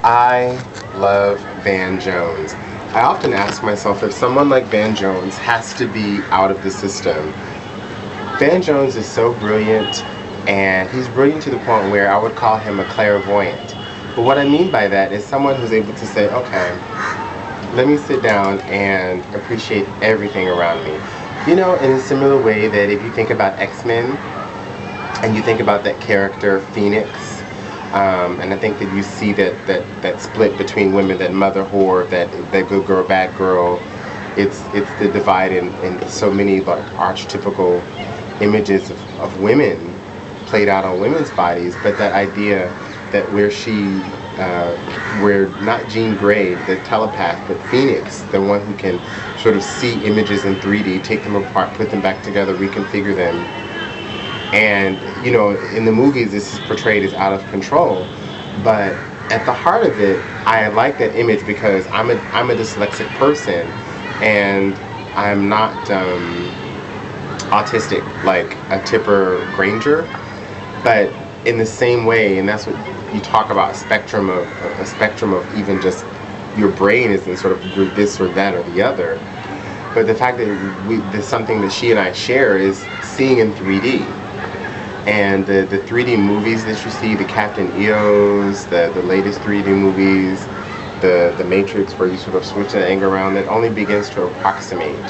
I love Van Jones. I often ask myself if someone like Van Jones has to be out of the system. Van Jones is so brilliant, and he's brilliant to the point where I would call him a clairvoyant. But what I mean by that is someone who's able to say, okay, let me sit down and appreciate everything around me. You know, in a similar way that if you think about X-Men, and you think about that character, Phoenix, and I think that you see that split between women, that mother whore, that good girl, bad girl. It's the divide in so many like archetypical images of women played out on women's bodies, but that idea that where not Jean Grey, the telepath, but Phoenix, the one who can sort of see images in 3D, take them apart, put them back together, reconfigure them. And, you know, in the movies this is portrayed as out of control, but at the heart of it, I like that image because I'm a dyslexic person, and I'm not autistic like a Tipper Granger, but in the same way, and that's what you talk about, a spectrum of even just your brain isn't sort of this or that or the other. But the fact that there's something that she and I share is seeing in 3D. And the 3D movies that you see, the Captain EOS, the latest 3D movies, the Matrix, where you sort of switch the angle around, that only begins to approximate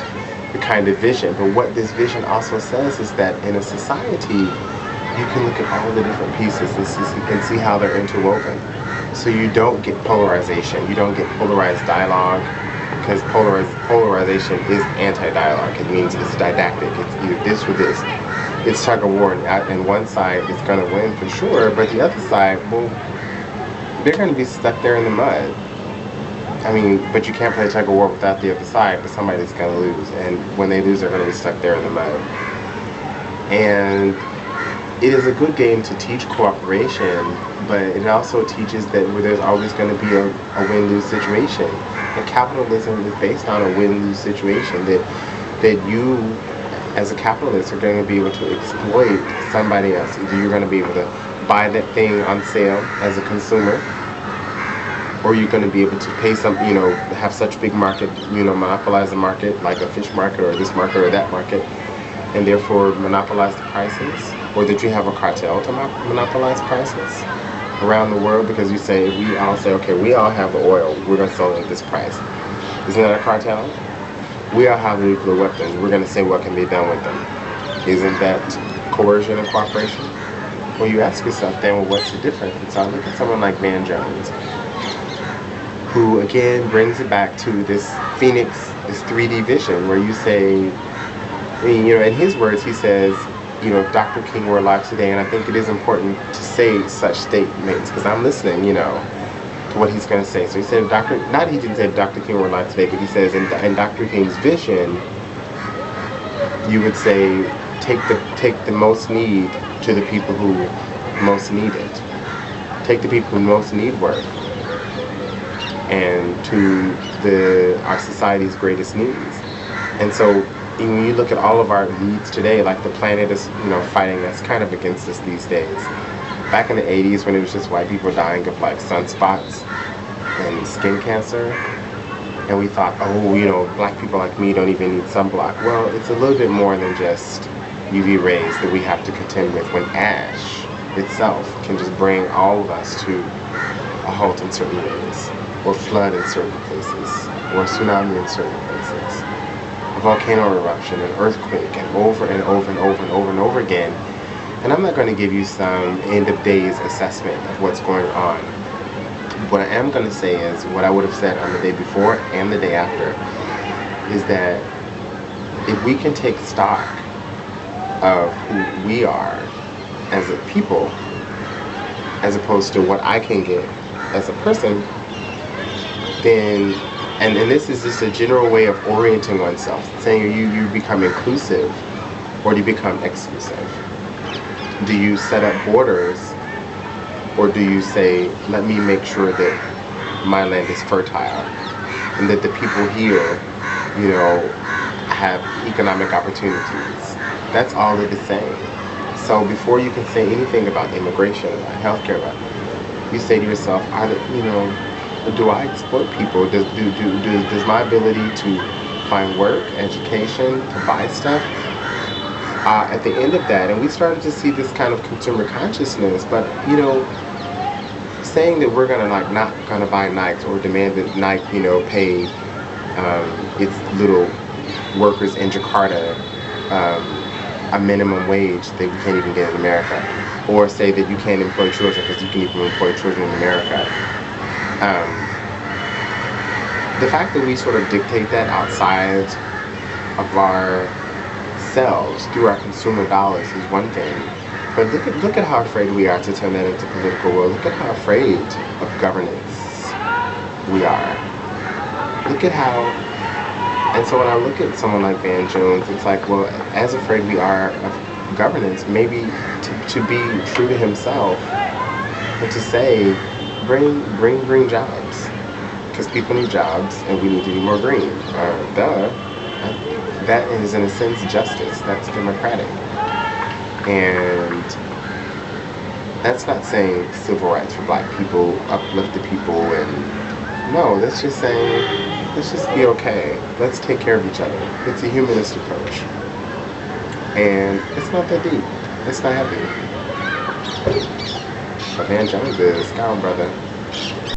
the kind of vision. But what this vision also says is that in a society, you can look at all the different pieces and see how they're interwoven. So you don't get polarization, you don't get polarized dialogue, because polarization is anti-dialogue. It means it's didactic, it's either this or this. It's tug of war, and one side is going to win for sure, but the other side, well, they're going to be stuck there in the mud. I mean, but you can't play tug of war without the other side, but somebody's going to lose, and when they lose, they're going to be stuck there in the mud. And it is a good game to teach cooperation, but it also teaches that there's always going to be a win-lose situation. And capitalism is based on a win-lose situation, that you, as a capitalist, are going to be able to exploit somebody else. Either you're going to be able to buy that thing on sale as a consumer, or you're going to be able to pay have such big market, monopolize the market, like a fish market or this market or that market, and therefore monopolize the prices, or that you have a cartel to monopolize prices around the world, because we all say, okay, we all have the oil, we're going to sell it at this price. Isn't that a cartel? We all have nuclear weapons, we're going to say what can be done with them. Isn't that coercion and cooperation? Well, you ask yourself then, well, what's the difference? And so I look at someone like Van Jones, who again brings it back to this Phoenix, this 3D vision, where you say, in his words, he says, if Dr. King were alive today, and I think it is important to say such statements, because I'm listening, to what he's going to say. So he said, he didn't say if Dr. King were alive today, but he says in Dr. King's vision, you would say, take the most need to the people who most need it. Take the people who most need work, and to our society's greatest needs. And so when you look at all of our needs today, like the planet is, fighting us kind of against us these days. Back in the 80s, when it was just white people dying of like sunspots and skin cancer, and we thought, black people like me don't even need sunblock. Well, it's a little bit more than just UV rays that we have to contend with, when ash itself can just bring all of us to a halt in certain ways, or flood in certain places, or a tsunami in certain places, a volcano eruption, an earthquake, and over and over and over and over and over again. And I'm not going to give you some end of days assessment of what's going on. What I am going to say is what I would have said on the day before and the day after, is that if we can take stock of who we are as a people, as opposed to what I can get as a person, then, and this is just a general way of orienting oneself, saying you become inclusive, or do you become exclusive? Do you set up borders, or do you say, let me make sure that my land is fertile, and that the people here, have economic opportunities? That's all it is saying. So before you can say anything about immigration, about healthcare, you say to yourself, do I exploit people? Does my ability to find work, education, to buy stuff, at the end of that, and we started to see this kind of consumer consciousness, but saying that we're gonna not gonna buy Nikes or demand that Nike, pay its little workers in Jakarta a minimum wage that we can't even get in America, or say that you can't employ children because you can even employ children in America. The fact that we sort of dictate that outside of ourselves through our consumer dollars is one thing, but look at how afraid we are to turn that into political will. Look at how afraid of governance we are. Look at how. And so when I look at someone like Van Jones, it's like, well, as afraid we are of governance, maybe to be true to himself, and to say, bring green jobs, because people need jobs, and we need to be more green. That is, in a sense, justice. That's democratic. And that's not saying civil rights for black people, uplift the people, and no, that's just saying, let's just be okay. Let's take care of each other. It's a humanist approach. And it's not that deep. It's not heavy. But Van Jones is, come on, brother.